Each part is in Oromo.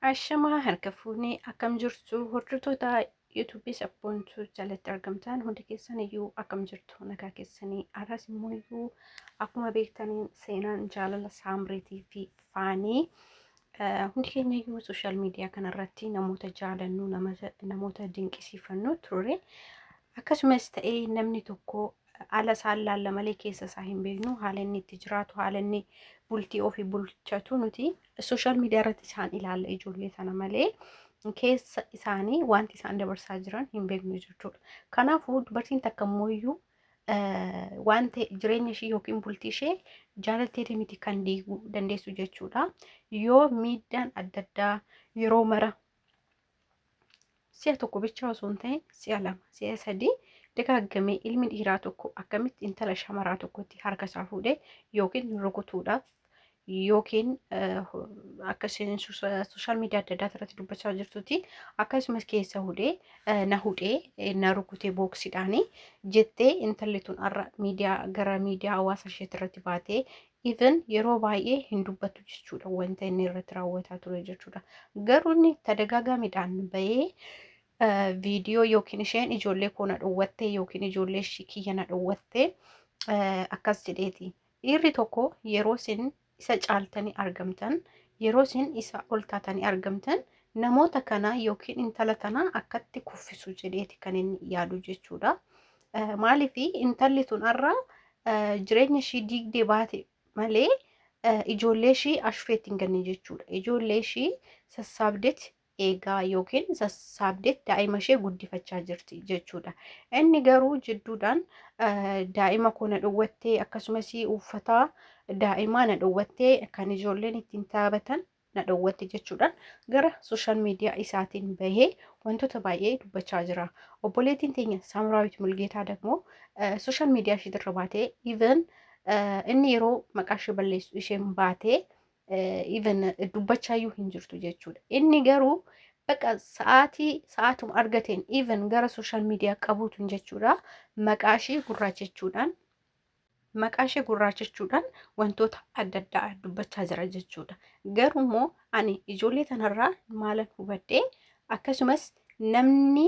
Ashamaa harka fuunee akkam jirtu hordoftoota yuutuubii sabboontuu jalatti argamtan hundi keessan iyyuu akkam jirtu nagaa keessanii arras immoo iyyuu akkuma beektaniin seenaan jaalala saamriitii fi faanii hundi keenya iyyuu sooshaal miidiyaa kanarratti namoota jaalannu namoota dinqisiifannu turre akkasumas ta'ee namni tokko ala isaan laalla malee keessa isaa hin beeknu haala inni itti jiraatu haala inni bultii ofii bulchatu nuti sooshaal miidiyaa irratti isaan ilaalla ijoollee sana malee keessa isaanii wanti isaan dabarsaa jiran hin beeknu jechuudha. Kanaafuu dubartiin takka immoo wanta jireenya ishee yookiin bultii ishee jaalatteetii miti kan diiguu dandeessu jechuudha. Yoo miidhaan adda addaa yeroo mara si'a tokko bicha osoo hin ta'in si'a lama si'a sadii dagaagamee ilmi dhiiraa tokko akkamitti intala shamaraa tokkotti harka isaa fuudhee yookiin rukutuudhaaf yookiin akkasiin sooshaal miidiyaa adda addaa irratti dubbachaa jirtutti akkasumas keessa hudhee na rukutee booksiidhaanii jettee intalli tun har'a gara miidiyaa hawaasa isheetti irratti baatee even yeroo baay'ee hin dubbattu jechuudha wanta inni irratti raawwataa ture jechuudha. Garuu inni tadagaagaamiidhaan bahee viidiyoo yookiin isheen ijoollee koo na dhowwattee yookiin ijoollee kiyya na dhowwattee akkas jedheeti. Dhiirri tokko yeroo isin isa caaltanii argamtan yeroo isin isa ol taatanii argamtan namoota kanaa yookiin intala tanaa akkatti kuffisu jedheeti kan inni yaadu jechuudha. Maaliif intalli tun har'a jireenya ishii diigdee baate malee ijoollee ishii ashufeetti hin ganne jechuudha. Ijoollee ishii sassaabdetti eegaa yookiin sassaabdetti daa'ima ishee guddifachaa jirti jechuudha. Inni garuu jidduudhaan daa'ima koo na dhowwattee akkasumas uffata daa'imaa na dhowwattee kan ijoolleen ittiin taphatan na dhowwatte jechuudhaan gara sooshaal miidiyaa isaatiin bahee wantoota baay'ee dubbachaa jira. Obboleettiin teenya Saamraawit Mulgeetaa ደግሞ sooshaal miidiyaa isheetirra baatee even inni yeroo maqaa ishee balleessu isheen baatee even dubbachaayyuu hin jirtu jechuudha. Inni garuu bakka sa'aatuma argateen even gara sooshaal miidiyaa qabuutu jechuudha. Maqaa ishee gurraachachuudhaan wantoota adda addaa dubbachaa jira jechuudha. Garuu immoo ani ijoollee tanarraa maalan hubadhee akkasumas namni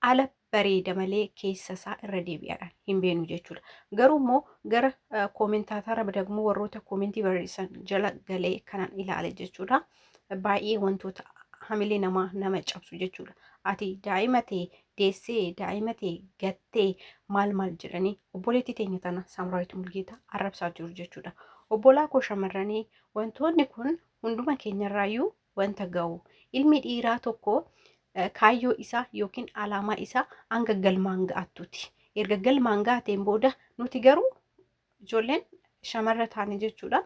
ala bareeda malee keessa isaa irra deebi'aadhaan hin beenu jechuudha. Garuu immoo gara koomentaatara ደግሞ warroota koomentii barreessan jala galee kanan ilaale jechuudha. Baay'ee wantoota hamilee nama cabsu jechuudha. Ati daa'ima ta'e deessee daa'ima ta'e gattee maal jedhanii obboleettii teenya tana Saamraawit Mulgeetaa arrabsaa jiru jechuudha. Obbolaa koo shamarranii wantoonni kun hunduma keenyarraayyuu wanta ga'u ilmi dhiiraa tokko kaayyoo isaa yookiin alaamaa isaa hanga galmaan ga'attuuti. Erga galmaan ga'ateen booda nuti garuu ijoolleen shamarra taane jechuudha.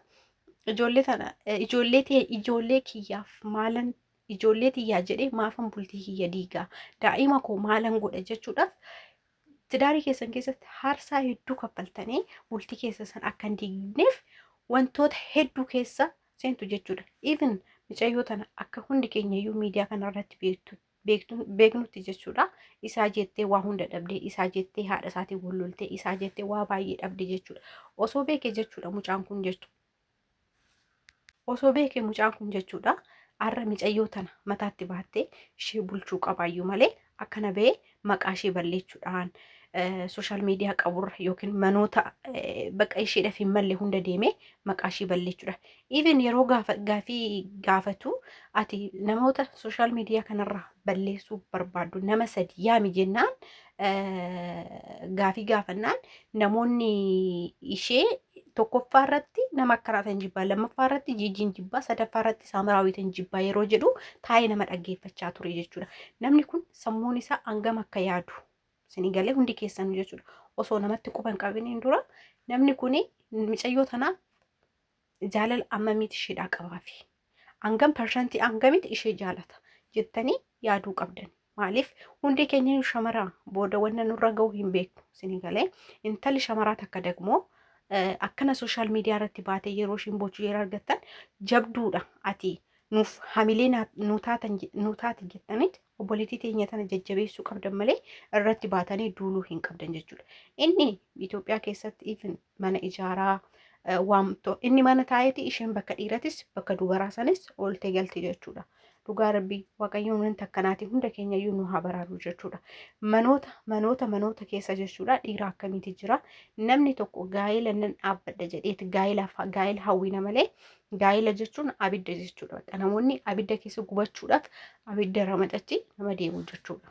Ijoollee kiyyaaf maalan ijoollee tiyyaa jedhee maafan bultii kiyya diigaa daa'ima koo maalan godha jechuudhaaf tidaarii keessan keessatti haarsaa hedduu kaffaltanii bultii keessa san akka hin diigneef wantoota hedduu keessa seentu jechuudha. Even mucayyoo tana akka hundi keenyayyuu miidiyaa kanarratti beeknutti jechuudha. Isaa jettee waa hunda dhabdee, isaa jettee haadha isaatiin walloltee, isaa jettee waa baay'ee dhabde jechuudha. Osoo beekee jechuudha mucaan kun jechuudha. Har'a mucayyoo tana mataatti baattee ishee bulchuu qabaayyuu malee akkana bahee maqaa ishee balleessuudhaan sooshaal miidiyaa qaburra yookiin manoota bakka isheedhaaf hin malle hunda deemee maqaa ishee balleessuudha. Even yeroo gaafii gaafatu ati namoota sooshaal miidiyaa kanarra balleessuu barbaaddu nama sadi yaami jennaan gaafii gaafannaan namoonni ishee tokkoffaa irratti nama akkanaatan jibbaa, lammaffaa irratti jiijiin jibbaa, sadaffaa irratti Saamraawitin jibbaa yeroo jedhu taa'ee nama dhaggeeffachaa ture jechuudha. Namni kun sammuun isaa hangam akka yaadu isinii galee hundi keessanuu jechuudha. Osoo namatti quba hin qabiniin dura namni kun mucayyoo tanaa jaalala ammamiiti isheedhaa qabaafi hangam parsantii hangamitti ishee jaalata jettanii yaaduu qabdan. Maaliif hundi keenya shamaraa booda wanna nurra ga'u hin beeku isinii galee intalli shamaraa takka dagmoo akkana sooshaal miidiyaa irratti baatee yeroo ishiin bochuu yeroo argattan jabduudha. Ati nuuf hamilee nuutaati jettanitti obboleettii teenya tana jajjabeessuu qabdan malee irratti baatanii duuluu hin qabdan jechuudha. Inni Itoophiyaa keessatti even mana ijaaraa inni mana taa'eeti isheen bakka dhiiratis bakka dubaraa sanis ooltee galti jechuudha. dhugaa rabbii waaqayyoon wanta akkanaati hunda keenya iyyuu nu haa baraaru jechuudha. Manoota keessa jechuudha dhiira akkamiiti jira namni tokko gaa'ela nan dhaabbadha jedheeti gaa'ela hawwina malee gaa'ela jechuun abidda jechuudha. Namoonni abidda keessa gubachuudhaaf abidda ramaxatti nama deemu jechuudha.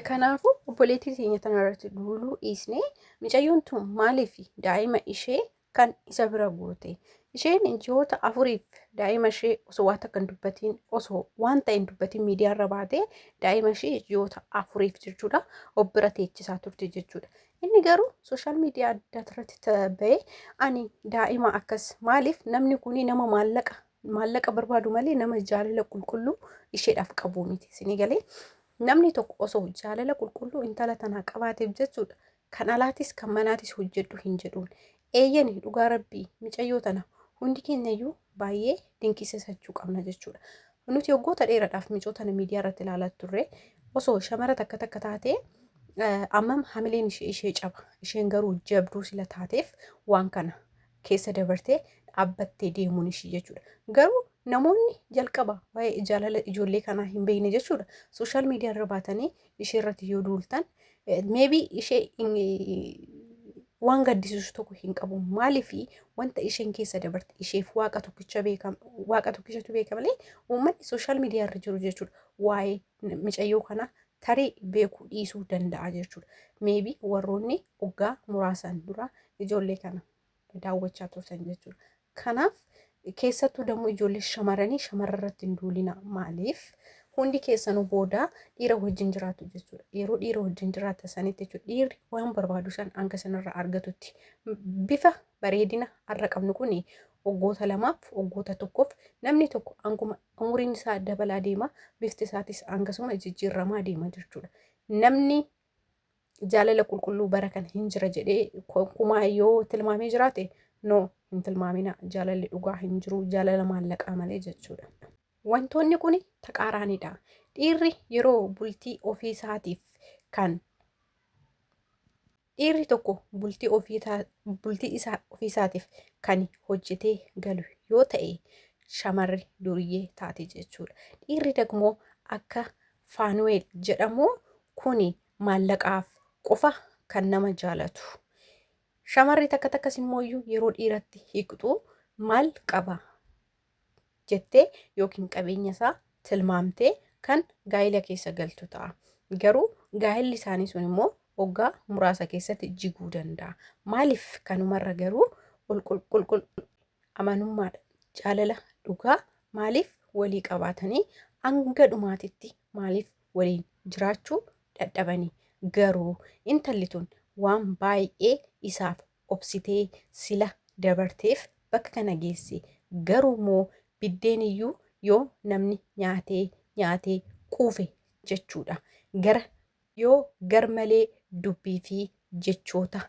Kanaafuu obboleettii keenya tanarratti duuluu dhiisnee mucayyoon tun maaliif daa'ima ishee kan isa bira goote? Isheen ji'oota 4 daa'ima ishee osoo waan takka hin dubbatiin osoo waan ta'e hin dubbatiin miidiyaarra baatee daa'ima ishee ji'oota 4 jechuudha of bira teechisaa turte jechuudha. Inni garuu sooshaal miidiyaa adda irratti bahee ani daa'ima akkas maaliif namni kun nama maallaqa barbaadu malee nama jaalala qulqulluu isheedhaaf qabu miti isinii galee. Namni tokko osoo jaalala qulqulluu intala tanaa qabaateef jechuudha. Kan alaatis kan manaatis hojjedhu hin jedhuun. Eeyyanii dhugaa rabbii mucayyoo tana hundi keenyayyuu baay'ee dinqisiisachuu qabna jechuudha. Nuti waggoota dheeraadhaaf micoota miidiyaa irratti ilaalaa turre osoo shamara takka taatee ammam hamileen ishee caba. Isheen garuu jabduu sila taateef waan kana keessa dabartee dhaabbattee deemuun ishii jechuudha. Garuu namoonni jalqaba waa'ee jaalala ijoollee kanaa hin beekne jechuudha. Sooshaal miidiyaa irra baatanii ishee irratti yoo duultan meebii ishee waan gaddisiisu tokko hin qabu. Maaliif wanta isheen keessa dabarte isheef waaqa tokkichatu beeka malee uummanni sooshaal miidiyaa irra jiru jechuudha. Waa'ee mucayyoo kanaa tarii beekuu dhiisuu danda'a jechuudha. Meebii warroonni waggaa muraasaan dura ijoollee kana daawwachaa turtan jechuudha. Kanaaf keessattuu dammoo ijoollee shamarrarratti hin duulina. Maaliif hundi keessanuu booda dhiira wajjin jiraatu jechuudha. Yeroo dhiira wajjin jiraata sanitti jechuudha dhiirri waan barbaadu san hanga sanarraa argatutti bifa bareedina har'a qabnu kun waggoota 2 waggoota 1 namni tokko hanguma umuriin isaa dabalaa deema bifti isaatis hangasuma jijjiiramaa deema jechuudha. Namni jaalala qulqulluu bara kan hin jira jedhee kumaa yoo tilmaamee jiraate no hin tilmaamina. Jaalalli dhugaa hin jiru jaalala maallaqaa malee jechuudha. Wantoonni kun taqaaraanidha. Dhiirri yeroo bultii ofii isaatiif kan dhiirri tokko bultii ofii isaatiif kan hojjetee galu yoo ta'e shamarri duriyyee taate jechuudha. Dhiirri dagmoo akka Faanuweel jedhamu kuni maallaqaaf qofa kan nama jaalatu. Shamarri takkas immoo yeroo dhiiratti hiiqxu maal qaba jettee yookiin qabeenya isaa tilmaamtee kan gaa'ela keessa galtu ta'a. Garuu gaa'elli isaanii sun immoo waggaa muraasa keessatti jiguu danda'a. Maaliif kanumarra garuu amanummaadha. Jaalala dhugaa maaliif walii qabaatanii hanga dhumaatitti maaliif waliin jiraachuu dadhabanii? Garuu intalli tun waan baay'ee isaaf obsitee sila dabarteef bakka kana geesse. Garuu immoo biddeen iyyuu yoo namni nyaatee quufe jechuudha. Yoo garmalee dubbii fi jechoota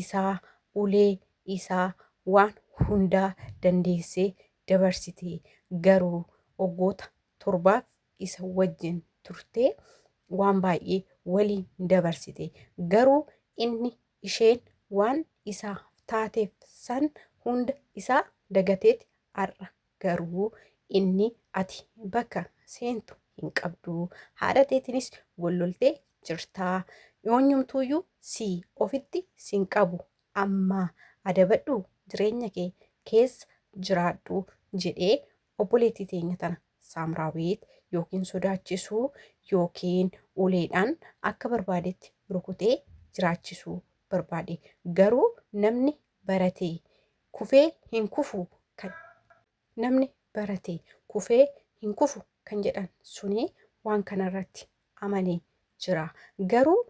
isaa ulee isaa waan hundaa dandeessee dabarsitee garuu waggoota 7 isa wajjin turtee waan baay'ee waliin dabarsite. Garuu inni isheen waan isaa taateef san hunda isaa dagateeti har'a. Garuu inni ati bakka seentu hin qabdu. Haadha teetinis walloltee jirtaa. Yoonyumtuuyyuu si ofitti sin qabu. Amma adabadhu jireenya kee keessa jiraadhu jedhee obboleettii teenya tana Saamraawit yookiin sodaachisuu yookiin uleedhaan akka barbaadetti rukutee jiraachisuu barbaade. Garuu namni baratee kufee hin kufu namni baratee kufee hin kufu kan jedhan suni waan kanarratti amanee jira. Garuu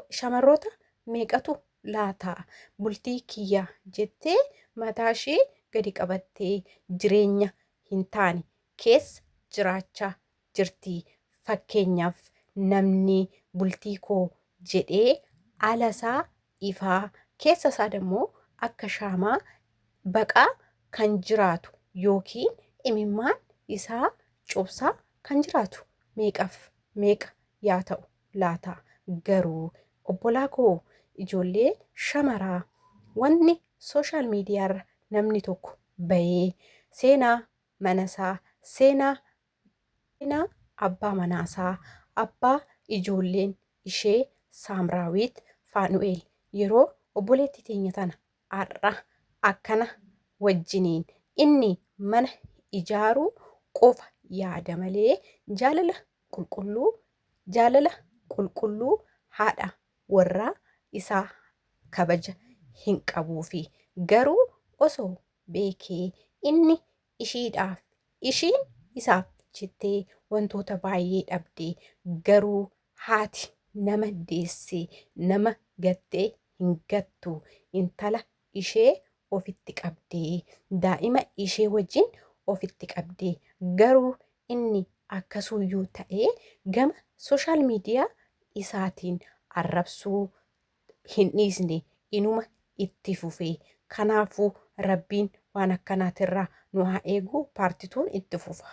shamarroota meeqatu laata bultii kiyyaa jettee mataa ishee gadi qabattee jireenya hin taane keessa jiraachaa jirti. Fakkeenyaaf namni bultii koo jedhee alasaa ifaa keessa isaa dammoo akka shaamaa baqaa kan jiraatu yookiin imimmaan isaa cobsaa kan jiraatu meeqa yaa ta'u laata? Garuu obbolaa koo ijoollee shamaraa wanni sooshaal miidiyaarra namni tokko bahee seenaa manasaa seenaa Ina abbaa manaasaa abbaa ijoolleen ishee Saamraawit Faanu'eel yeroo obboleettii teenya tana har'a akkana wajjiniin inni mana ijaaruu qofa yaada malee jaalala qulqulluu haadha warraa isaa kabaja hin qabuufi garuu osoo beekee inni ishiin isaaf jettee wantoota baay'ee dhabdee garuu haati nama deessee nama gattee hin gattu intala ishee ofitti qabdee daa'ima ishee wajjin ofitti qabdee garuu inni akkasuyyuu ta'ee gama sooshaal miidiyaa isaatiin arrabsuu hin dhiisne inuma itti fufee kanaafuu rabbiin waan akkanaatirraa nu haa eegu paartituun itti fufa.